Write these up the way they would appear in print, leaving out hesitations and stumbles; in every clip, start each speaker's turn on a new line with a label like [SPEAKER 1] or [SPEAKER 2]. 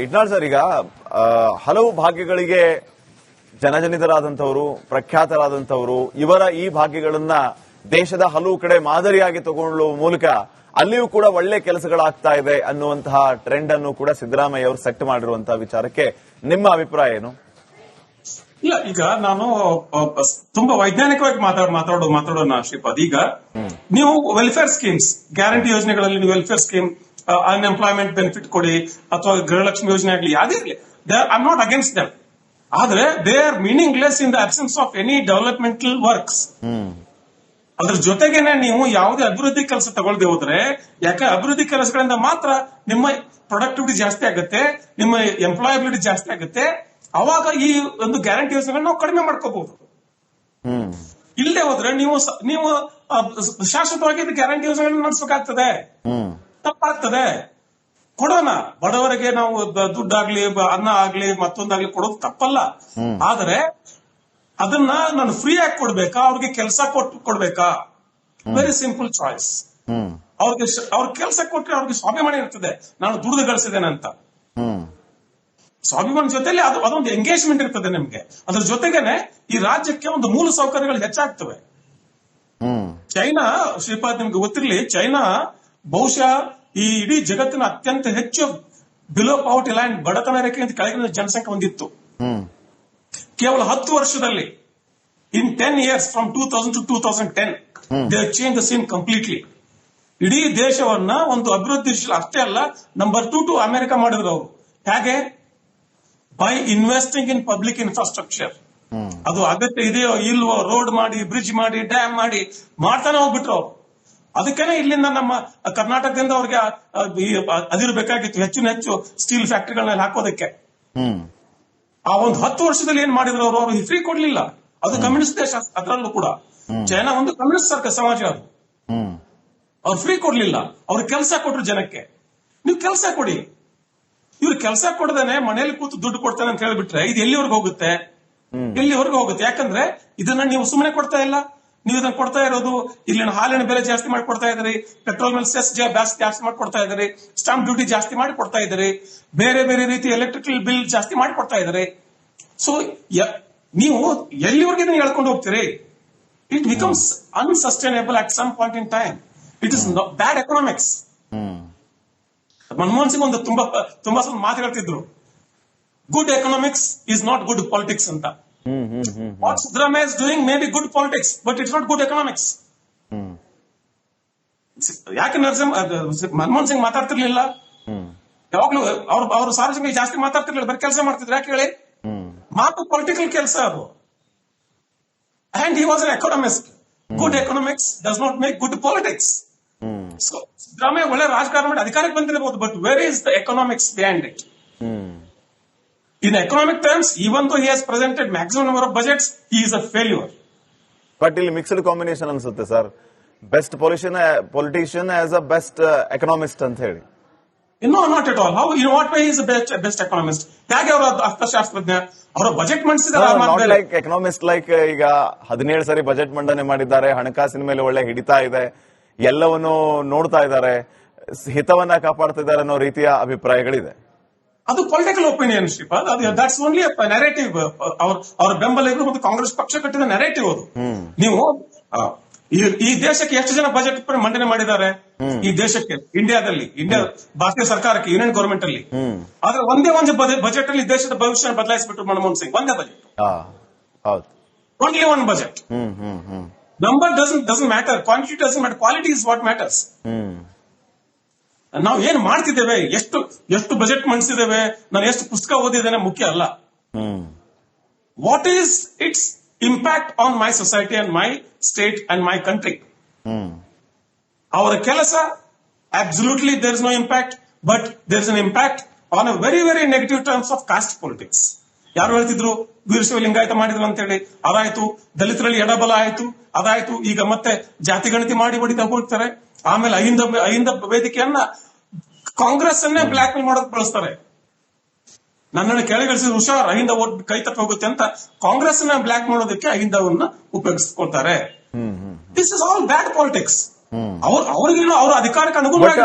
[SPEAKER 1] Itnal sir, ಈಗ ಹಲವು ಭಾಗ್ಯಗಳಿಗೆ ಜನಜನಿತರಾದಂಥವರು, ಪ್ರಖ್ಯಾತರಾದಂಥವರು, ಇವರ ಈ ಭಾಗ್ಯಗಳನ್ನ ದೇಶದ ಹಲವು ಕಡೆ ಮಾದರಿಯಾಗಿ ತಗೊಳ್ಳುವ ಮೂಲಕ ಅಲ್ಲಿಯೂ ಕೂಡ ಒಳ್ಳೆ ಕೆಲಸಗಳಾಗ್ತಾ ಇದೆ ಅನ್ನುವಂತಹ ಟ್ರೆಂಡ್ ಅನ್ನು ಕೂಡ ಸಿದ್ದರಾಮಯ್ಯ ಅವರು ಸೆಟ್ ಮಾಡಿರುವಂತಹ ವಿಚಾರಕ್ಕೆ ನಿಮ್ಮ ಅಭಿಪ್ರಾಯ ಏನು?
[SPEAKER 2] ಇಲ್ಲ, ಈಗ ನಾನು ತುಂಬಾ ವೈಜ್ಞಾನಿಕವಾಗಿ ಮಾತಾಡೋಣ ಶ್ರೀಪಾದ್. ಈಗ ನೀವು ವೆಲ್ಫೇರ್ ಸ್ಕೀಮ್ಸ್, ಗ್ಯಾರಂಟಿ ಯೋಜನೆಗಳಲ್ಲಿ ನೀವು ವೆಲ್ಫೇರ್ ಸ್ಕೀಮ್, ಅನ್ಎಂಪ್ಲಾಯ್ಮೆಂಟ್ ಬೆನಿಫಿಟ್ ಕೊಡಿ ಅಥವಾ ಗೃಹಲಕ್ಷ್ಮಿ ಯೋಜನೆ ಆಗಲಿ, ಯಾವ್ದೇ ಇರಲಿ, ಐ ಆಮ್ ನಾಟ್ ಅಗೇನ್ಸ್ಟ್ ದಮ್. ಆದ್ರೆ they are meaningless in the absence of any developmental works. ಅದ್ರ ಜೊತೆಗೇನೆ ನೀವು ಯಾವುದೇ ಅಭಿವೃದ್ಧಿ ಕೆಲಸ ತಗೊಳ್ದೆ ಹೋದ್ರೆ, ಯಾಕೆ ಅಭಿವೃದ್ಧಿ ಕೆಲಸಗಳಿಂದ ಮಾತ್ರ ನಿಮ್ಮ ಪ್ರೊಡಕ್ಟಿವಿಟಿ ಜಾಸ್ತಿ ಆಗುತ್ತೆ, ನಿಮ್ಮ ಎಂಪ್ಲಾಯಬಿಲಿಟಿ ಜಾಸ್ತಿ ಆಗುತ್ತೆ. ಅವಾಗ ಈ ಒಂದು ಗ್ಯಾರಂಟಿ ಯೋಜನೆಗಳನ್ನ ನಾವು ಕಡಿಮೆ ಮಾಡ್ಕೋಬಹುದು. ಇಲ್ಲದೆ ಹೋದ್ರೆ ನೀವು ಶಾಶ್ವತವಾಗಿ ಗ್ಯಾರಂಟಿ ಯೋಜನೆಗಳನ್ನ ನಡೆಸಬೇಕಾಗ್ತದೆ, ತಪ್ಪಾಗ್ತದೆ. ಕೊಡೋಣ, ಬಡವರಿಗೆ ನಾವು ದುಡ್ಡಾಗ್ಲಿ, ಅನ್ನ ಆಗ್ಲಿ, ಮತ್ತೊಂದಾಗ್ಲಿ ಕೊಡೋದು ತಪ್ಪಲ್ಲ. ಆದ್ರೆ ಅದನ್ನ ನಾನು ಫ್ರೀ ಆಗಿ ಕೊಡ್ಬೇಕಾ, ಅವ್ರಿಗೆ ಕೆಲಸ ಕೊಡ್ಬೇಕಾ? Very simple choice. ಅವ್ರ ಕೆಲಸ ಕೊಟ್ರೆ ಅವ್ರಿಗೆ ಸ್ವಾಭಿಮಾನ ಇರ್ತದೆ, ನಾನು ದುಡ್ದು ಗಳಿಸಿದ್ದೇನೆ ಅಂತ. ಸ್ವಾಭಿಮಾನ ಜೊತೆಲಿ ಅದೊಂದು ಎಂಗೇಜ್ಮೆಂಟ್ ಇರ್ತದೆ ನಿಮ್ಗೆ. ಅದ್ರ ಜೊತೆಗೇನೆ ಈ ರಾಜ್ಯಕ್ಕೆ ಒಂದು ಮೂಲ ಸೌಕರ್ಯಗಳು ಹೆಚ್ಚಾಗ್ತವೆ. ಚೈನಾ, ಶ್ರೀಪಾದ್ ನಿಮ್ಗೆ ಗೊತ್ತಿರ್ಲಿ, ಚೈನಾ ಬಹುಶಃ ಈ ಇಡೀ ಜಗತ್ತಿನ ಅತ್ಯಂತ ಹೆಚ್ಚು ಬಿಲೋ ಪಾವರ್ಟಿ ಲೈನ್, ಬಡತನ ರೇಖೆಗಿಂತ ಕೆಳಗಿನ ಜನಸಂಖ್ಯೆ ಹೊಂದಿತ್ತು. ಕೇವಲ 10 ವರ್ಷದಲ್ಲಿ, in 10 years from 2000 to 2010, they change the scene completely. ಇಡೀ ದೇಶವನ್ನ ಒಂದು ಅಭಿವೃದ್ಧಿಶೀಲ ಅಷ್ಟೇ ಅಲ್ಲ, ನಂಬರ್ 2 ಟು ಅಮೆರಿಕ ಮಾಡಿದ್ರು ಅವರು. ಹೇಗೆ? By investing in public infrastructure. ಅದು ಅಗತ್ಯ ಇದೆಯೋ ಇಲ್ವೋ, ರೋಡ್ ಮಾಡಿ, ಬ್ರಿಡ್ಜ್ ಮಾಡಿ, ಡ್ಯಾಮ್ ಮಾಡಿ ಮಾಡ್ತಾನೆ ಹೋಗ್ಬಿಟ್ರು ಅವರು. ಅದಕ್ಕೇನೆ ಇಲ್ಲಿಂದ ನಮ್ಮ ಕರ್ನಾಟಕದಿಂದ ಅವ್ರಿಗೆ ಅದಿರು ಬೇಕಾಗಿತ್ತು, ಹೆಚ್ಚು ಸ್ಟೀಲ್ ಫ್ಯಾಕ್ಟರಿಗಳನ್ನ ಹಾಕೋದಕ್ಕೆ. ಆ ಒಂದು 10 ವರ್ಷದಲ್ಲಿ ಏನ್ ಮಾಡಿದ್ರು ಅವರು ಫ್ರೀ ಕೊಡ್ಲಿಲ್ಲ. ಅದು ಕಮ್ಯುನಿಸ್ಟ್ ದೇಶ, ಅದರಲ್ಲೂ ಕೂಡ ಚೈನಾ ಒಂದು ಕಮ್ಯುನಿಸ್ಟ್ ಸಮಾಜ. ಅದು ಅವ್ರು ಫ್ರೀ ಕೊಡ್ಲಿಲ್ಲ, ಅವ್ರು ಕೆಲಸ ಕೊಟ್ರು ಜನಕ್ಕೆ. ನೀವು ಕೆಲಸ ಕೊಡಿ. ಇವ್ರು ಕೆಲಸ ಕೊಡದೇನೆ ಮನೇಲಿ ಕೂತು ದುಡ್ಡು ಕೊಡ್ತಾನೆ ಅಂತ ಹೇಳ್ಬಿಟ್ರೆ ಇದು ಎಲ್ಲಿವರೆಗೂ ಹೋಗುತ್ತೆ? ಯಾಕಂದ್ರೆ ಇದನ್ನ ನೀವು ಸುಮ್ಮನೆ ಕೊಡ್ತಾ ಇಲ್ಲ. ನೀವು ಇದನ್ನ ಕೊಡ್ತಾ ಇರೋದು, ಇಲ್ಲಿನ ಹಾಲಿನ ಬೆಲೆ ಜಾಸ್ತಿ ಮಾಡಿ ಕೊಡ್ತಾ ಇದ್ರಿ, ಪೆಟ್ರೋಲ್ ಮೇಲೆ ಸೆಸ್ ಜಾಸ್ತಿ ಮಾಡಿ ಕೊಡ್ತಾ ಇದ್ರಿ, ಸ್ಟಾಂಪ್ ಡ್ಯೂಟಿ ಜಾಸ್ತಿ ಮಾಡಿ ಕೊಡ್ತಾ ಇದ್ರಿ, ಬೇರೆ ಬೇರೆ ರೀತಿ ಎಲೆಕ್ಟ್ರಿಕಲ್ ಬಿಲ್ ಜಾಸ್ತಿ ಮಾಡಿ ಕೊಡ್ತಾ ಇದ್ರಿ. ಸೊ ನೀವು ಎಲ್ಲಿವರೆಗೆ ಇದನ್ನ ಹೇಳ್ಕೊಂಡು ಹೋಗ್ತೀರಿ? It becomes unsustainable at some point in time. It is bad economics. Manmohan Singh ಒಂದು ತುಂಬಾ ಸ್ವಲ್ಪ ಮಾತು ಹೇಳ್ತಿದ್ರು, good economics is not good politics ಅಂತ. What Siddaramaiah is doing may be good politics, but it's not good economics. ಯಾಕೆ ಮನಮೋಹನ್ ಸಿಂಗ್ ಮಾತಾಡ್ತಿರ್ಲಿಲ್ಲ? ಯಾವಾಗ್ಲೂ ಅವ್ರು ಸಾರ್ವಜನಿಕ ಜಾಸ್ತಿ ಮಾತಾಡ್ತಿರ್ಲಿಲ್ಲ, ಬರೀ ಕೆಲಸ ಮಾಡ್ತಿದ್ರು. ಯಾಕೆ ಹೇಳಿ? ಮಾತು ಪೊಲಿಟಿಕಲ್ ಕೆಲಸ ಅದು. And he was an economist. Good economics does not make good politics. So Siddaramaiah ಒಳ್ಳೆ ರಾಜಕಾರಣ ಮಾಡಿ ಅಧಿಕಾರಕ್ಕೆ ಬಂದಿರಬಹುದು, but where is the economics behind it? In economic terms, even though he has presented maximum number of budgets, he is a failure.
[SPEAKER 1] But ಇಲ್ಲಿ mixed combination ಅನ್ಸುತ್ತೆ sir. Best politician as a best economist ಅಂತ ಹೇಳಿ.
[SPEAKER 2] No, not at all. How, in what way he is a best economist? ಹೇಗೆ ಅವರ ಅರ್ಥಶಾಸ್ತ್ರಜ್ಞ? ಅವರ budget ಮಂಡಿಸಿದ್ದಾರೆ.
[SPEAKER 1] Like economist, like ಈಗ 17 ಸರಿ ಬಜೆಟ್ ಮಂಡನೆ ಮಾಡಿದ್ದಾರೆ, ಹಣಕಾಸಿನ ಮೇಲೆ ಒಳ್ಳೆ ಹಿಡಿತಾ ಇದೆ, ಎಲ್ಲವನ್ನು ನೋಡ್ತಾ ಇದ್ದಾರೆ, ಹಿತವನ್ನ ಕಾಪಾಡ್ತಿದ್ದಾರೆ ಅನ್ನೋ ರೀತಿಯ ಅಭಿಪ್ರಾಯಗಳಿದೆ.
[SPEAKER 2] ಅದು ಪೊಲಿಟಿಕಲ್ ಒಪಿನಿಯನ್ ಶ್ರೀಪಾದ್. ಅದು ದಟ್ಸ್ ಓನ್ಲಿ ನೆರೇಟಿವ್. ಅವರ ಬೆಂಬಲಿಗರು ಮತ್ತು ಕಾಂಗ್ರೆಸ್ ಪಕ್ಷ ಕಟ್ಟಿದ ನೆರೇಟಿವ್ ಅದು. ನೀವು ಈ ದೇಶಕ್ಕೆ ಎಷ್ಟು ಜನ ಬಜೆಟ್ ಮಂಡನೆ ಮಾಡಿದ್ದಾರೆ ಈ ದೇಶಕ್ಕೆ? ಇಂಡಿಯಾ ಭಾರತೀಯ ಸರ್ಕಾರಕ್ಕೆ, ಯೂನಿಯನ್ ಗವರ್ಮೆಂಟ್ ಅಲ್ಲಿ. ಆದ್ರೆ ಒಂದೇ ಒಂದು ಬಜೆಟ್ ಅಲ್ಲಿ ದೇಶದ ಭವಿಷ್ಯ ಬದಲಾಯಿಸಿಬಿಟ್ರು ಮನಮೋಹನ್ ಸಿಂಗ್. ಒಂದೇ budget, only one budget. Number doesn't matter, quantity doesn't matter, quality is what matters. ನಾವು ಏನ್ ಮಾಡ್ತಿದ್ದೇವೆ, ಎಷ್ಟು ಬಜೆಟ್ ಮಂಡಿಸಿದ್ದೇವೆ, ನಾನು ಎಷ್ಟು ಪುಸ್ತಕ ಓದಿದ್ದೇನೆ ಮುಖ್ಯ ಅಲ್ಲ. What is its impact on my society and my state and my country? ಅವರ ಕೆಲಸ absolutely there is no impact, but there is an impact on a very very negative terms of caste politics. ಯಾರು ಹೇಳ್ತಿದ್ರು ವೀರಶೈವ ಲಿಂಗಾಯತ ಮಾಡಿದ್ರು ಅಂತ ಹೇಳಿ, ಅದಾಯ್ತು. ದಲಿತರಲ್ಲಿ ಎಡಬಲ ಆಯ್ತು, ಅದಾಯ್ತು. ಈಗ ಮತ್ತೆ ಜಾತಿ ಗಣತಿ ಮಾಡಿ ಹೊಡಿತಾ ಹೋಗ್ತಾರೆ. ಆಮೇಲೆ ಅಹಿಂದ ವೇದಿಕೆಯನ್ನ ಕಾಂಗ್ರೆಸ್ ಅನ್ನೇ ಬ್ಲಾಕ್ ಮೇಲ್ ಮಾಡೋದಕ್ಕೆ ಬಳಸ್ತಾರೆ. ನನ್ನನ್ನು ಕೆಳಗಿಳಿಸಿದ ಹುಷಾರ್, ಅಹಿಂದ ಓಟ್ ಕೈ ತಪ್ಪಿ ಹೋಗುತ್ತೆ ಅಂತ ಕಾಂಗ್ರೆಸ್ ನ ಬ್ಲಾಕ್ ಮಾಡೋದಕ್ಕೆ ಅಹಿಂದವನ್ನ ಉಪಯೋಗಿಸ್ಕೊಳ್ತಾರೆ. This is all bad politics. ಅವ್ರಿಗೇನು ಅವ್ರ ಅಧಿಕಾರಕ್ಕೆ
[SPEAKER 1] ಬಟ್
[SPEAKER 2] ಅನುಗುಣವಾಗಿ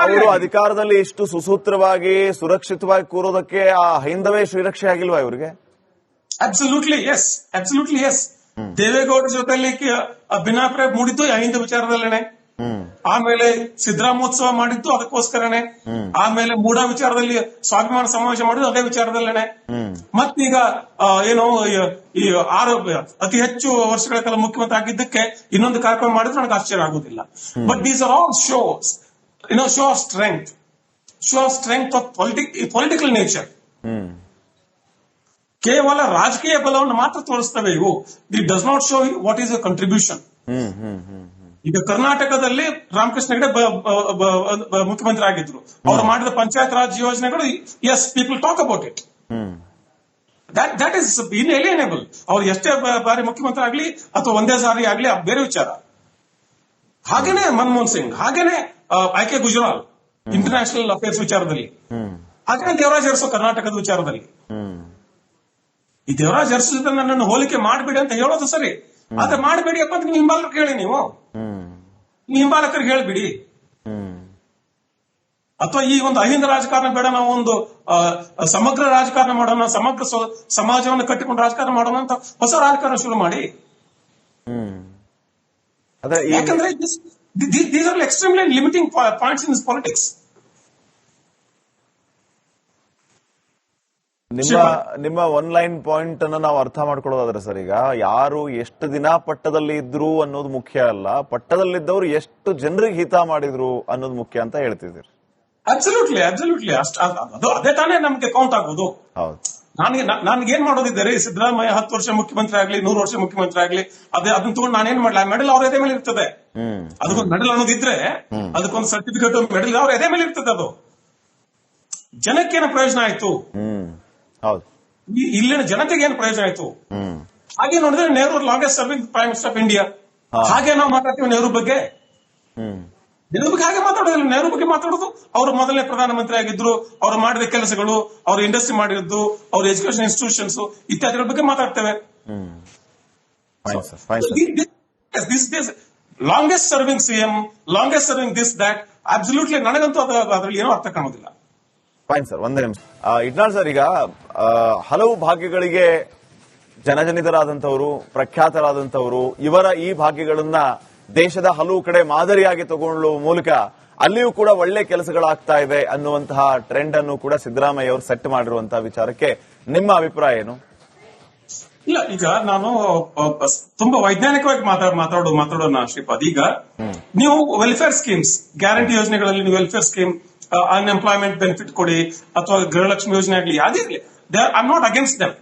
[SPEAKER 1] ಅವರು ಅಧಿಕಾರದಲ್ಲಿ ಇಷ್ಟು ಸುಸೂತ್ರವಾಗಿ ಸುರಕ್ಷಿತವಾಗಿ ಕೂರೋದಕ್ಕೆ ಆ ಹೈಂದವೇ ಶ್ರೀರಕ್ಷೆ ಆಗಿಲ್ವಾ ಇವರಿಗೆ?
[SPEAKER 2] Absolutely yes. ದೇವೇಗೌಡರ ಜೊತೆಲಿ ಭಿನ್ನಾಭಿಪ್ರಾಯ ಮೂಡಿದ್ದು ಅಹಿಂದ ವಿಚಾರದಲ್ಲೇನೆ. ಆಮೇಲೆ ಸಿದ್ದರಾಮೋತ್ಸವ ಮಾಡಿದ್ದು ಅದಕ್ಕೋಸ್ಕರನೇ. ಆಮೇಲೆ ಮೂಢ ವಿಚಾರದಲ್ಲಿ ಸ್ವಾಭಿಮಾನ ಸಮಾವೇಶ ಮಾಡಿದ್ದು ಅದೇ ವಿಚಾರದಲ್ಲೇನೆ. ಮತ್ತೀಗ ಏನು ಈ ಅತಿ ಹೆಚ್ಚು ವರ್ಷಗಳ ಕಾಲ ಮುಖ್ಯಮಂತ್ರಿ ಆಗಿದ್ದಕ್ಕೆ ಇನ್ನೊಂದು ಕಾರ್ಯಕ್ರಮ ಮಾಡಿದ್ರೆ ನನಗೆ ಆಶ್ಚರ್ಯ ಆಗುದಿಲ್ಲ. But these are all shows, show of strength of political nature. ಕೇವಲ ರಾಜಕೀಯ ಬಲವನ್ನು ಮಾತ್ರ ತೋರಿಸ್ತವೆ ಇವು. It does not show what is a contribution. ಈಗ ಕರ್ನಾಟಕದಲ್ಲಿ ರಾಮಕೃಷ್ಣ ಹೆಗಡೆ ಮುಖ್ಯಮಂತ್ರಿ ಆಗಿದ್ರು. ಅವರು ಮಾಡಿದ ಪಂಚಾಯತ್ ರಾಜ್ ಯೋಜನೆಗಳು, yes, people talk about it. That is inalienable. ಅವ್ರು ಎಷ್ಟೇ ಬಾರಿ ಮುಖ್ಯಮಂತ್ರಿ ಆಗ್ಲಿ ಅಥವಾ ಒಂದೇ ಸಾರಿ ಆಗ್ಲಿ ಬೇರೆ ವಿಚಾರ. ಹಾಗೇನೆ ಮನಮೋಹನ್ ಸಿಂಗ್, ಹಾಗೇನೆ ಐಕೆ ಗುಜರಾಲ್ ಇಂಟರ್ನ್ಯಾಷನಲ್ ಅಫೇರ್ಸ್ ವಿಚಾರದಲ್ಲಿ, ಹಾಗೇನೆ ದೇವರಾಜ್ ಅರಸು ಕರ್ನಾಟಕದ ವಿಚಾರದಲ್ಲಿ. ಈ ದೇವರಾಜ್ ಅರಸು ಜೊತೆ ನನ್ನನ್ನು ಹೋಲಿಕೆ ಮಾಡಬೇಡಿ ಅಂತ ಹೇಳೋದು ಸರಿ, ಆದ್ರೆ ಮಾಡಬೇಡಿ ಅಪ್ಪ ನೀವು ಹಿಂಬಾಲಕರಿಗೆ ಹೇಳಿ. ನೀವು ಹಿಂಬಾಲಕರಿಗೆ ಹೇಳ್ಬಿಡಿ. ಅಥವಾ ಈ ಒಂದು ಅಹಿಂದ ರಾಜಕಾರಣ ಬೇಡ, ನಾವು ಒಂದು ಸಮಗ್ರ ರಾಜಕಾರಣ ಮಾಡೋಣ, ಸಮಗ್ರ ಸಮಾಜವನ್ನು ಕಟ್ಟಿಕೊಂಡು ರಾಜಕಾರಣ ಮಾಡೋಣ ಅಂತ ಹೊಸ ರಾಜಕಾರಣ ಶುರು ಮಾಡಿ. ಯಾಕಂದ್ರೆ these are extremely limiting points in politics.
[SPEAKER 1] ನಿಮ್ಮ ಒನ್ ಲೈನ್ ಪಾಯಿಂಟ್ ಅನ್ನ ನಾವು ಅರ್ಥ ಮಾಡ್ಕೊಳ್ಳೋದಾದ್ರೆ ಸರ್, ಈಗ ಯಾರು ಎಷ್ಟು ದಿನ ಪಟ್ಟದಲ್ಲಿ ಇದ್ರು ಅನ್ನೋದು ಮುಖ್ಯ ಅಲ್ಲ, ಪಟ್ಟದಲ್ಲಿದ್ದವರು ಎಷ್ಟು ಜನರಿಗೆ ಹಿತ ಮಾಡಿದ್ರು ಅನ್ನೋದು ಮುಖ್ಯ ಅಂತ ಹೇಳ್ತಿದ್ದೀರಿ.
[SPEAKER 2] ಅಬ್ಸಲ್ಯೂಟ್ಲಿ ಅದೇ ತಾನೇ ನಮ್ಗೆ ಕೌಂಟ್ ಆಗೋದು. ನನ್ಗೆ ಏನ್ ಮಾಡೋದಿದ್ದಾರೆ, ಸಿದ್ದರಾಮಯ್ಯ 10 ವರ್ಷ ಮುಖ್ಯಮಂತ್ರಿ ಆಗ್ಲಿ, 100 ವರ್ಷ ಮುಖ್ಯಮಂತ್ರಿ ಆಗ್ಲಿ, ಅದನ್ನ ತಗೊಂಡು ನಾನೇನ್ ಮಾಡ್ಲಾ, ಮೆಡಲ್ ಅವ್ರ ಎದೆ ಮೇಲೆ ಇರ್ತದೆ. ಅದಕ್ಕೊಂದು ಮೆಡಲ್ ಅನ್ನೋದಿದ್ರೆ ಅದಕ್ಕೊಂದು ಸರ್ಟಿಫಿಕೇಟ್, ಮೆಡಲ್ ಅವ್ರ ಎದೆ ಮೇಲೆ ಇರ್ತದೆ. ಅದು ಜನಕ್ಕೇನು ಪ್ರಯೋಜನ ಆಯ್ತು? ಇಲ್ಲಿನ ಜನತೆಗೆ ಏನು ಪ್ರಯೋಜನ ಆಯ್ತು? ಹಾಗೆ ನೋಡಿದ್ರೆ Nehru longest serving prime minister of India. ಹಾಗೆ ನಾವು ಮಾತಾಡ್ತೀವಿ ನೆಹರು ಬಗ್ಗೆ. ಹಾಗೆ ಮಾತಾಡೋದಿಲ್ಲ. ನೆಹರು ಬಗ್ಗೆ ಮಾತಾಡೋದು, ಅವರು ಮೊದಲನೇ ಪ್ರಧಾನಮಂತ್ರಿ ಆಗಿದ್ರು, ಅವರು ಮಾಡಿದ ಕೆಲಸಗಳು, ಅವರು ಇಂಡಸ್ಟ್ರಿ ಮಾಡಿದ್ದು, ಅವ್ರ ಎಜುಕೇಶನ್ ಇನ್ಸ್ಟಿಟ್ಯೂಷನ್ಸ್ ಇತ್ಯಾದಿಗಳ ಬಗ್ಗೆ ಮಾತಾಡ್ತೇವೆ. Longest serving CM, longest serving this that, absolutely ನನಗಂತೂ ಅದರಲ್ಲಿ ಏನೋ ಅರ್ಥ ಕಾಣೋದಿಲ್ಲ.
[SPEAKER 1] ಫೈನ್ ಸರ್, ಒಂದೇ ನಿಮಿಷ. ಇಟ್ನಾಳ್ ಸರ್, ಈಗ ಹಲವು ಭಾಗ್ಯಗಳಿಗೆ ಜನಜನಿತರಾದಂಥವರು, ಪ್ರಖ್ಯಾತರಾದಂಥವರು, ಇವರ ಈ ಭಾಗ್ಯಗಳನ್ನ ದೇಶದ ಹಲವು ಕಡೆ ಮಾದರಿಯಾಗಿ ತಗೊಳ್ಳುವ ಮೂಲಕ ಅಲ್ಲಿಯೂ ಕೂಡ ಒಳ್ಳೆ ಕೆಲಸಗಳಾಗ್ತಾ ಇದೆ ಅನ್ನುವಂತಹ ಟ್ರೆಂಡ್ ಅನ್ನು ಕೂಡ ಸಿದ್ದರಾಮಯ್ಯ ಅವರು ಸೆಟ್ ಮಾಡಿರುವಂತಹ ವಿಚಾರಕ್ಕೆ ನಿಮ್ಮ ಅಭಿಪ್ರಾಯ ಏನು?
[SPEAKER 2] ಇಲ್ಲ, ಈಗ ನಾನು ತುಂಬಾ ವೈಜ್ಞಾನಿಕವಾಗಿ ಮಾತಾಡೋಣ ಶ್ರೀಪಾದ್. ಈಗ ನೀವು ವೆಲ್ಫೇರ್ ಸ್ಕೀಮ್ಸ್, ಗ್ಯಾರಂಟಿ ಯೋಜನೆಗಳಲ್ಲಿ ನೀವು ವೆಲ್ಫೇರ್ ಸ್ಕೀಮ್, ಅನ್ಎಂಪ್ಲಾಯ್ಮೆಂಟ್ ಬೆನಿಫಿಟ್ ಕೊಡಿ ಅಥವಾ ಗೃಹಲಕ್ಷ್ಮಿ ಯೋಜನೆ ಆಗಲಿ, ಯಾವ್ದಿರ್ಲಿ, I am not against them.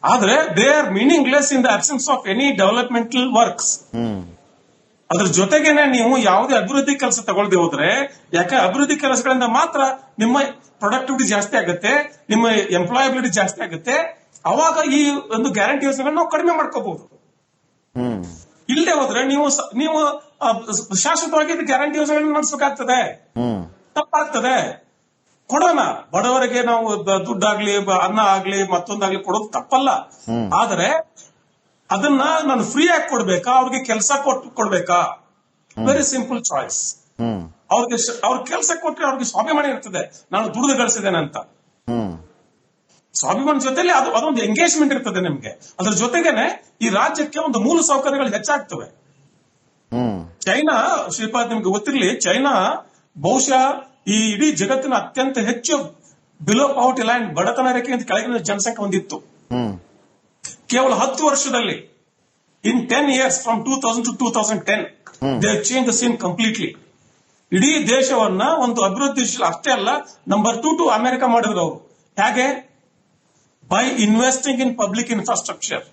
[SPEAKER 2] ಆದ್ರೆ they are meaningless in the absence of any developmental works. ಅದ್ರ ಜೊತೆಗೇನೆ ನೀವು ಯಾವುದೇ ಅಭಿವೃದ್ಧಿ ಕೆಲಸ ತಗೊಳ್ದೆ ಹೋದ್ರೆ, ಯಾಕೆ ಅಭಿವೃದ್ಧಿ ಕೆಲಸಗಳಿಂದ ಮಾತ್ರ ನಿಮ್ಮ ಪ್ರೊಡಕ್ಟಿವಿಟಿ ಜಾಸ್ತಿ ಆಗುತ್ತೆ, ನಿಮ್ಮ ಎಂಪ್ಲಾಯಬಿಲಿಟಿ ಜಾಸ್ತಿ ಆಗುತ್ತೆ. ಅವಾಗ ಈ ಒಂದು ಗ್ಯಾರಂಟಿ ಯೋಜನೆಗಳನ್ನ ನಾವು ಕಡಿಮೆ ಮಾಡ್ಕೋಬಹುದು. ಇಲ್ಲದೆ ಹೋದ್ರೆ ನೀವು ಶಾಶ್ವತವಾಗಿ ಗ್ಯಾರಂಟಿ ಯೋಜನೆಗಳನ್ನ ನಡೆಸಬೇಕಾಗ್ತದೆ, ತಪ್ಪಾಗ್ತದೆ. ಕೊಡೋಣ ಬಡವರಿಗೆ, ನಾವು ದುಡ್ಡಾಗ್ಲಿ, ಅನ್ನ ಆಗ್ಲಿ, ಮತ್ತೊಂದಾಗ್ಲಿ ಕೊಡೋದು ತಪ್ಪಲ್ಲ. ಆದ್ರೆ ಅದನ್ನ ನಾನು ಫ್ರೀ ಆಗಿ ಕೊಡ್ಬೇಕಾ, ಅವ್ರಿಗೆ ಕೆಲಸ ಕೊಡ್ಬೇಕಾ? Very simple choice. ಅವ್ರ ಕೆಲಸ ಕೊಟ್ರೆ ಅವ್ರಿಗೆ ಸ್ವಾಭಿಮಾನ ಇರ್ತದೆ, ನಾನು ದುಡಿದು ಗಳಿಸಿದ್ದೇನೆ ಅಂತ. ಸ್ವಾಭಿಮಾನ ಜೊತೆಲಿ ಅದೊಂದು ಎಂಗೇಜ್ಮೆಂಟ್ ಇರ್ತದೆ ನಿಮ್ಗೆ. ಅದ್ರ ಜೊತೆಗೇನೆ ಈ ರಾಜ್ಯಕ್ಕೆ ಒಂದು ಮೂಲ ಸೌಕರ್ಯಗಳು ಹೆಚ್ಚಾಗ್ತವೆ. ಚೈನಾ, ಶ್ರೀಪಾದ್ ನಿಮ್ಗೆ ಗೊತ್ತಿರ್ಲಿ, ಚೈನಾ ಬಹುಶಃ ಈ ಇಡೀ ಜಗತ್ತಿನ ಅತ್ಯಂತ ಹೆಚ್ಚು ಬಿಲೋ ಪಾವರ್ಟಿ ಲೈನ್, ಬಡತನ ರೇಖೆಗಿಂತ ಕೆಳಗಿನ ಜನಸಂಖ್ಯೆ ಹೊಂದಿತ್ತು. ಕೇವಲ 10 ವರ್ಷದಲ್ಲಿ, in 10 years from 2000 to 2010, they change the scene completely. ಇಡೀ ದೇಶವನ್ನ ಒಂದು ಅಭಿವೃದ್ಧಿಶೀಲ ಅಷ್ಟೇ ಅಲ್ಲ, ನಂಬರ್ 2 to ಅಮೆರಿಕ ಮಾಡಿದ್ರು ಅವರು. ಹೇಗೆ? By investing in public infrastructure.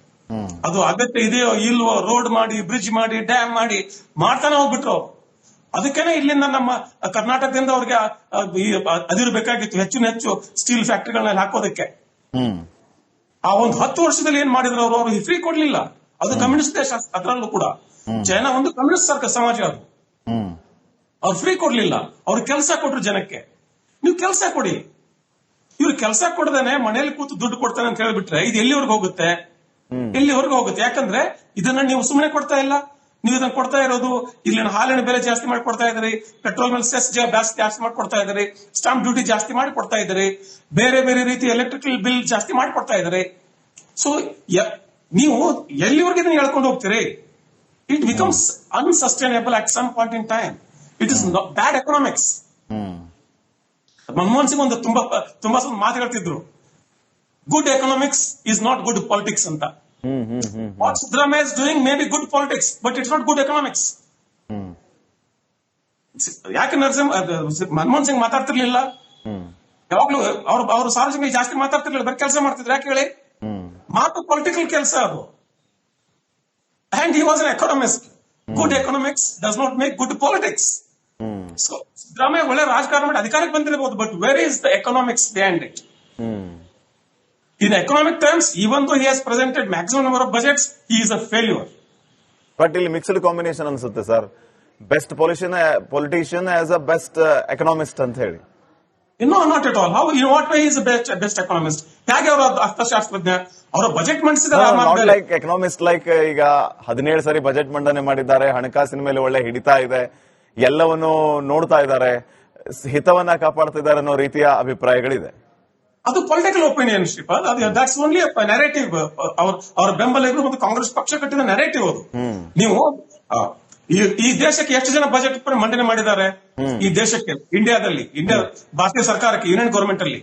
[SPEAKER 2] ಅದು ಅಗತ್ಯ ಇದೆಯೋ ಇಲ್ವೋ, ರೋಡ್ ಮಾಡಿ, ಬ್ರಿಡ್ಜ್ ಮಾಡಿ, ಡ್ಯಾಮ್ ಮಾಡಿ ಮಾಡ್ತಾನೆ ಹೋಗ್ಬಿಟ್ರು. ಅದಕ್ಕೇನೆ ಇಲ್ಲಿಂದ ನಮ್ಮ ಕರ್ನಾಟಕದಿಂದ ಅವ್ರಿಗೆ ಅದಿರು ಬೇಕಾಗಿತ್ತು, ಹೆಚ್ಚು ಸ್ಟೀಲ್ ಫ್ಯಾಕ್ಟರಿಗಳನ್ನ ಹಾಕೋದಕ್ಕೆ. ಆ ಒಂದು 10 ವರ್ಷದಲ್ಲಿ ಏನ್ ಮಾಡಿದ್ರು ಅವರು ಫ್ರೀ ಕೊಡ್ಲಿಲ್ಲ. ಅದು ಕಮ್ಯುನಿಸ್ಟ್ ದೇಶ, ಅದರಲ್ಲೂ ಕೂಡ ಚೈನಾ ಒಂದು ಕಮ್ಯುನಿಸ್ಟ್ ಸಮಾಜ. ಅದು ಅವ್ರು ಫ್ರೀ ಕೊಡ್ಲಿಲ್ಲ, ಅವ್ರು ಕೆಲಸ ಕೊಟ್ರು ಜನಕ್ಕೆ. ನೀವು ಕೆಲಸ ಕೊಡಿ. ಇವ್ರು ಕೆಲಸ ಕೊಡದೇನೆ ಮನೇಲಿ ಕೂತು ದುಡ್ಡು ಕೊಡ್ತಾನೆ ಅಂತ ಹೇಳ್ಬಿಟ್ರೆ ಇದು ಎಲ್ಲಿವರೆಗೂ ಹೋಗುತ್ತೆ? ಯಾಕಂದ್ರೆ ಇದನ್ನ ನೀವು ಸುಮ್ಮನೆ ಕೊಡ್ತಾ ಇಲ್ಲ. ನೀವು ಇದನ್ನ ಕೊಡ್ತಾ ಇರೋದು ಇಲ್ಲಿನ ಹಾಲಿನ ಬೆಲೆ ಜಾಸ್ತಿ ಮಾಡಿ ಕೊಡ್ತಾ ಇದ್ರಿ, ಪೆಟ್ರೋಲ್ ಮೇಲೆ ಸೆಸ್ ಜಾಸ್ತಿ ಮಾಡಿ ಕೊಡ್ತಾ ಇದ್ರಿ, ಸ್ಟಾಂಪ್ ಡ್ಯೂಟಿ ಜಾಸ್ತಿ ಮಾಡಿ ಕೊಡ್ತಾ ಇದ್ರಿ, ಬೇರೆ ಬೇರೆ ರೀತಿ ಎಲೆಕ್ಟ್ರಿಕಲ್ ಬಿಲ್ ಜಾಸ್ತಿ ಮಾಡಿ ಕೊಡ್ತಾ ಇದ್ರಿ. ಸೊ ನೀವು ಎಲ್ಲಿವರೆಗೆ ಇದನ್ನ ಹೇಳ್ಕೊಂಡು ಹೋಗ್ತೀರಿ? It becomes unsustainable at some point in time. It is bad economics. Manmohan Singh ಒಂದು ತುಂಬಾ ಮಾತು ಹೇಳ್ತಿದ್ರು, good economics is not good politics ಅಂತ. What Siddaramaiah is doing may be good politics, but it's not good economics. ಯಾಕೆ ಮನಮೋಹನ್ ಸಿಂಗ್ ಮಾತಾಡ್ತಿರ್ಲಿಲ್ಲ? ಯಾವಾಗ್ಲೂ ಅವರು ಸಾರ್ವಜನಿಕ ಜಾಸ್ತಿ ಮಾತಾಡ್ತಿರ್ಲಿಲ್ಲ, ಬರೀ ಕೆಲಸ ಮಾಡ್ತಿದ್ರು. ಯಾಕೆ ಹೇಳಿ? ಮಾತು ಪೊಲಿಟಿಕಲ್ ಕೆಲಸ ಅದು. And he was an economist. Good economics does not make good politics. So Siddaramaiah ಒಳ್ಳೆ ರಾಜಕಾರಣ ಮಾಡಿ ಅಧಿಕಾರಕ್ಕೆ ಬಂದಿರಬಹುದು, but where is the economics behind it? In economic terms, even though he has presented maximum number of budgets, he is a failure.
[SPEAKER 1] But ಇಲ್ಲಿ mixed combination ಅನ್ಸುತ್ತೆ sir. Best politician as a best economist ಅಂತ ಹೇಳಿ.
[SPEAKER 2] No, not at all. How, in what way is the best economist? ಹೇಗೆ ಅವರ ಅರ್ಥಶಾಸ್ತ್ರಜ್ಞ? ಅವರ budget ಮಂಡಿಸಿದ್ದಾರೆ.
[SPEAKER 1] Like economist like ಈಗ 17 ಸರಿ ಬಜೆಟ್ ಮಂಡನೆ ಮಾಡಿದ್ದಾರೆ, ಹಣಕಾಸಿನ ಮೇಲೆ ಒಳ್ಳೆ ಹಿಡಿತಾ ಇದೆ, ಎಲ್ಲವನ್ನು ನೋಡ್ತಾ ಇದ್ದಾರೆ, ಹಿತವನ್ನ ಕಾಪಾಡ್ತಿದ್ದಾರೆ ಅನ್ನೋ ರೀತಿಯ ಅಭಿಪ್ರಾಯಗಳಿದೆ.
[SPEAKER 2] ಅದು political opinion Shripad. That's only narrative. ಅವರ ಬೆಂಬಲಿಗರು ಮತ್ತು ಕಾಂಗ್ರೆಸ್ ಪಕ್ಷ ಕಟ್ಟಿದ ನೆರೇಟಿವ್ ಅದು. ನೀವು ಈ ದೇಶಕ್ಕೆ ಎಷ್ಟು ಜನ ಬಜೆಟ್ ಮಂಡನೆ ಮಾಡಿದ್ದಾರೆ ಈ ದೇಶಕ್ಕೆ? ಇಂಡಿಯಾ ಭಾರತೀಯ ಸರ್ಕಾರಕ್ಕೆ, ಯೂನಿಯನ್ ಗವರ್ಮೆಂಟ್ ಅಲ್ಲಿ.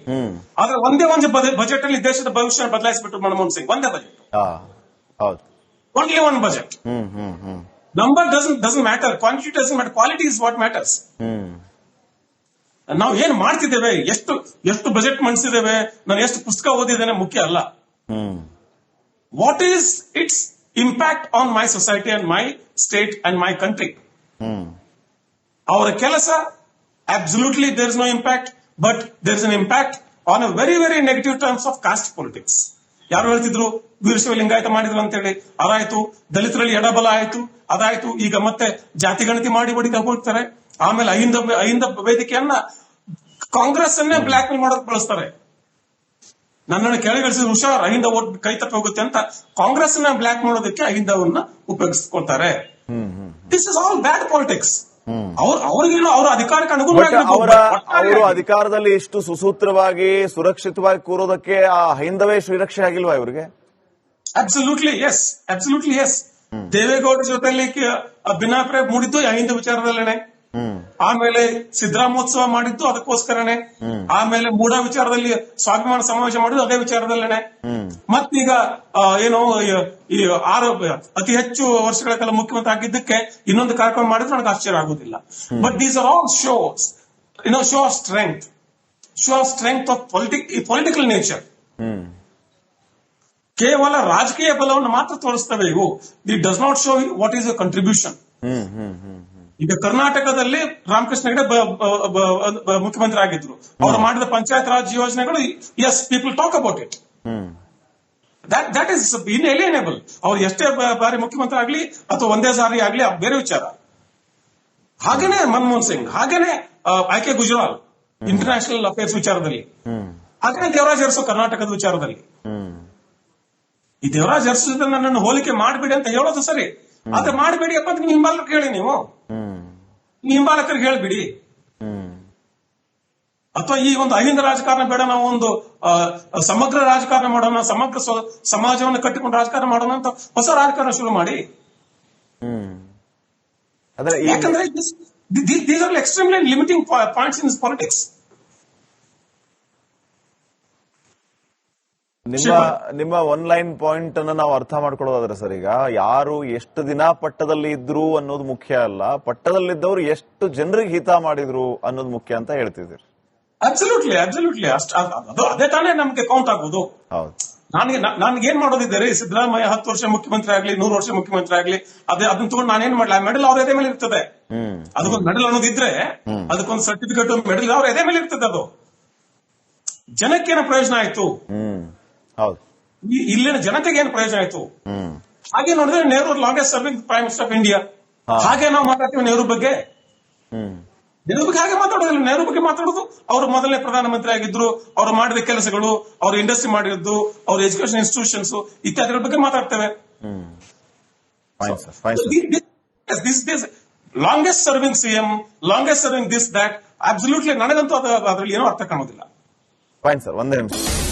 [SPEAKER 2] ಆದ್ರೆ ಒಂದೇ ಒಂದು ಬಜೆಟ್ ಅಲ್ಲಿ ದೇಶದ ಭವಿಷ್ಯ ಬದಲಾಯಿಸಿಬಿಟ್ಟು ಮನಮೋಹನ್ ಸಿಂಗ್. ಒಂದೇ budget, only one budget. Number doesn't matter, quantity doesn't matter, quality is what matters. ನಾವು ಏನ್ ಮಾಡ್ತಿದ್ದೇವೆ, ಎಷ್ಟು ಬಜೆಟ್ ಮಂಡಿಸಿದ್ದೇವೆ, ನಾನು ಎಷ್ಟು ಪುಸ್ತಕ ಓದಿದ್ದೇನೆ ಮುಖ್ಯ ಅಲ್ಲ. What is its impact on my society and my state and my country? ಅವರ ಕೆಲಸ absolutely there is no impact, but there is an impact on a very very negative terms of caste politics. ಯಾರು ಹೇಳ್ತಿದ್ರು ವೀರಶೈವ ಲಿಂಗಾಯತ ಮಾಡಿದ್ರು ಅಂತೇಳಿ, ಅದಾಯ್ತು. ದಲಿತರಲ್ಲಿ ಎಡಬಲ ಆಯ್ತು, ಅದಾಯ್ತು. ಈಗ ಮತ್ತೆ ಜಾತಿ ಗಣತಿ ಮಾಡಿ ಬಡಿತಾ ಹೋಗ್ತಾರೆ. ಆಮೇಲೆ ಅಹಿಂದ ವೇದಿಕೆಯನ್ನ ಕಾಂಗ್ರೆಸ್ ಅನ್ನೇ ಬ್ಲಾಕ್ ಮೇಲ್ ಮಾಡೋಕೆ ಬಳಸ್ತಾರೆ. ನನ್ನನ್ನು ಕೆಳಗಿಳಿಸಿದ ಹುಷಾರ್, ಅಹಿಂದ ಓಟ್ ಕೈ ತಪ್ಪಿ ಹೋಗುತ್ತೆ ಅಂತ ಕಾಂಗ್ರೆಸ್ ನ ಬ್ಲಾಕ್ ಮಾಡೋದಕ್ಕೆ ಅಹಿಂದವನ್ನ ಉಪಯೋಗಿಸ್ಕೊಳ್ತಾರೆ. This is all bad politics. ಅವ್ರಿಗೇನು ಅವರ ಅಧಿಕಾರಕ್ಕೆ ಅನುಗುಣವಾಗಿ
[SPEAKER 1] ಅವರು ಅಧಿಕಾರದಲ್ಲಿ ಇಷ್ಟು ಸುಸೂತ್ರವಾಗಿ ಸುರಕ್ಷಿತವಾಗಿ ಕೂರೋದಕ್ಕೆ ಆ ಅಹಿಂದವೇ ಶ್ರೀರಕ್ಷೆ ಆಗಿಲ್ವಾ ಇವರಿಗೆ?
[SPEAKER 2] Absolutely yes, absolutely yes. ದೇವೇಗೌಡರ ಜೊತೆಲಿ ಭಿನ್ನಾಭಿಪ್ರಾಯ ಮೂಡಿದ್ದು ಅಹಿಂದ ವಿಚಾರದಲ್ಲೇನೆ. ಆಮೇಲೆ ಸಿದ್ದರಾಮೋತ್ಸವ ಮಾಡಿದ್ದು ಅದಕ್ಕೋಸ್ಕರನೇ. ಆಮೇಲೆ ಮೂಢ ವಿಚಾರದಲ್ಲಿ ಸ್ವಾಭಿಮಾನ ಸಮಾವೇಶ ಮಾಡಿದ್ದು ಅದೇ ವಿಚಾರದಲ್ಲೇನೆ. ಮತ್ತೀಗ ಏನೋ ಈ ಅತಿ ಹೆಚ್ಚು ವರ್ಷಗಳ ಕಾಲ ಮುಖ್ಯಮಂತ್ರಿ ಆಗಿದ್ದಕ್ಕೆ ಇನ್ನೊಂದು ಕಾರ್ಯಕ್ರಮ ಮಾಡಿದ್ರೆ ನನಗೆ ಆಶ್ಚರ್ಯ ಆಗುದಿಲ್ಲ. But these are all shows, show of strength of political nature. ಕೇವಲ ರಾಜಕೀಯ ಬಲವನ್ನು ಮಾತ್ರ ತೋರಿಸ್ತವೆ ಇವು. It does not show what is a contribution. ಈಗ ಕರ್ನಾಟಕದಲ್ಲಿ ರಾಮಕೃಷ್ಣ ಹೆಗಡೆ ಮುಖ್ಯಮಂತ್ರಿ ಆಗಿದ್ರು. ಅವರು ಮಾಡಿದ ಪಂಚಾಯತ್ ರಾಜ್ ಯೋಜನೆಗಳು, yes, people talk about it. That is inalienable. ಅವ್ರು ಎಷ್ಟೇ ಬಾರಿ ಮುಖ್ಯಮಂತ್ರಿ ಆಗ್ಲಿ ಅಥವಾ ಒಂದೇ ಸಾರಿ ಆಗ್ಲಿ ಬೇರೆ ವಿಚಾರ. ಹಾಗೇನೆ ಮನಮೋಹನ್ ಸಿಂಗ್, ಹಾಗೇನೆ ಐಕೆ ಗುಜರಾಲ್ ಇಂಟರ್ನ್ಯಾಷನಲ್ ಅಫೇರ್ಸ್ ವಿಚಾರದಲ್ಲಿ, ಹಾಗೇನೆ ದೇವರಾಜ್ ಅರಸು ಕರ್ನಾಟಕದ ವಿಚಾರದಲ್ಲಿ. ಈ ದೇವರಾಜ್ ಅರಸು ನನ್ನನ್ನು ಹೋಲಿಕೆ ಮಾಡಬೇಡಿ ಅಂತ ಹೇಳೋದು ಸರಿ, ಆದ್ರೆ ಮಾಡಬೇಡಿ ಅಪ್ಪ ಅಂತ ಹಿಂಬಾಲಕರಿಗೆ ಹೇಳಿ. ನೀವು ಹಿಂಬಾಲಕರಿಗೆ ಹೇಳ್ಬಿಡಿ. ಅಥವಾ ಈ ಒಂದು ಅಹಿಂದ ರಾಜಕಾರಣ ಬೇಡ, ನಾವು ಒಂದು ಸಮಗ್ರ ರಾಜಕಾರಣ ಮಾಡೋಣ, ಸಮಗ್ರ ಸಮಾಜವನ್ನು ಕಟ್ಟಿಕೊಂಡು ರಾಜಕಾರಣ ಮಾಡೋಣ ಅಂತ ಹೊಸ ರಾಜಕಾರಣ ಶುರು ಮಾಡಿ. ಯಾಕಂದ್ರೆ these are extremely limiting points in politics.
[SPEAKER 1] ನಿಮ್ಮ ಒನ್ ಲೈನ್ ಪಾಯಿಂಟ್ ಅನ್ನ ನಾವು ಅರ್ಥ ಮಾಡ್ಕೊಳ್ಳೋದಾದ್ರೆ ಸರ್, ಈಗ ಯಾರು ಎಷ್ಟು ದಿನ ಪಟ್ಟದಲ್ಲಿ ಇದ್ರು ಅನ್ನೋದು ಮುಖ್ಯ ಅಲ್ಲ, ಪಟ್ಟದಲ್ಲಿದ್ದವರು ಎಷ್ಟು ಜನರಿಗೆ ಹಿತ ಮಾಡಿದ್ರು ಅನ್ನೋದು ಮುಖ್ಯ ಅಂತ ಹೇಳ್ತಿದ್ದೀರಿ.
[SPEAKER 2] Absolutely, absolutely. ಅದೇ ತಾನೇ ನಮ್ಗೆ ಕೌಂಟ್ ಆಗೋದು. ನನ್ಗೆ ಏನ್ ಮಾಡೋದಿದ್ದಾರೆ, ಸಿದ್ದರಾಮಯ್ಯ 10 ವರ್ಷ ಮುಖ್ಯಮಂತ್ರಿ ಆಗ್ಲಿ, 100 ವರ್ಷ ಮುಖ್ಯಮಂತ್ರಿ ಆಗ್ಲಿ, ಅದನ್ನ ತಗೊಂಡು ನಾನೇನ್ ಮಾಡ್ಲಾ? ಮೆಡಲ್ ಅವ್ರ ಎದೆ ಮೇಲೆ ಇರ್ತದೆ. ಅದಕ್ಕೊಂದು ಮೆಡಲ್ ಅನ್ನೋದಿದ್ರೆ, ಅದಕ್ಕೊಂದು ಸರ್ಟಿಫಿಕೇಟ್, ಮೆಡಲ್ ಅವ್ರ ಎದೆ ಮೇಲೆ ಇರ್ತದೆ. ಅದು ಜನಕ್ಕೇನು ಪ್ರಯೋಜನ ಆಯ್ತು? ಇಲ್ಲಿನ ಜನತೆಗೆ ಏನು ಪ್ರಯೋಜನ ಆಯ್ತು? ಹಾಗೆ ನೋಡಿದ್ರೆ Nehru longest serving prime minister of India. ಹಾಗೆ ನಾವು ಮಾತಾಡ್ತೀವಿ ನೆಹರು ಬಗ್ಗೆ. ನೆಹರು ಬಗ್ಗೆ ಹಾಗೆ ಮಾತಾಡೋದಿಲ್ಲ. ನೆಹರು ಬಗ್ಗೆ ಮಾತಾಡೋದು, ಅವರು ಮೊದಲನೇ ಪ್ರಧಾನಮಂತ್ರಿ ಆಗಿದ್ರು, ಅವರು ಮಾಡಿದ ಕೆಲಸಗಳು, ಅವರು ಇಂಡಸ್ಟ್ರಿ ಮಾಡಿದ್ದು, ಅವ್ರ ಎಜುಕೇಶನ್ ಇನ್ಸ್ಟಿಟ್ಯೂಷನ್ಸ್ ಇತ್ಯಾದಿಗಳ ಬಗ್ಗೆ ಮಾತಾಡ್ತೇವೆ. This longest serving CM, longest serving this that, absolutely ನನಗಂತೂ ಅದ್ರಲ್ಲಿ ಏನೂ ಅರ್ಥ ಕಾಣೋದಿಲ್ಲ.
[SPEAKER 1] ಫೈನ್ ಸರ್, ಒಂದೇ ನಿಮಿಷ.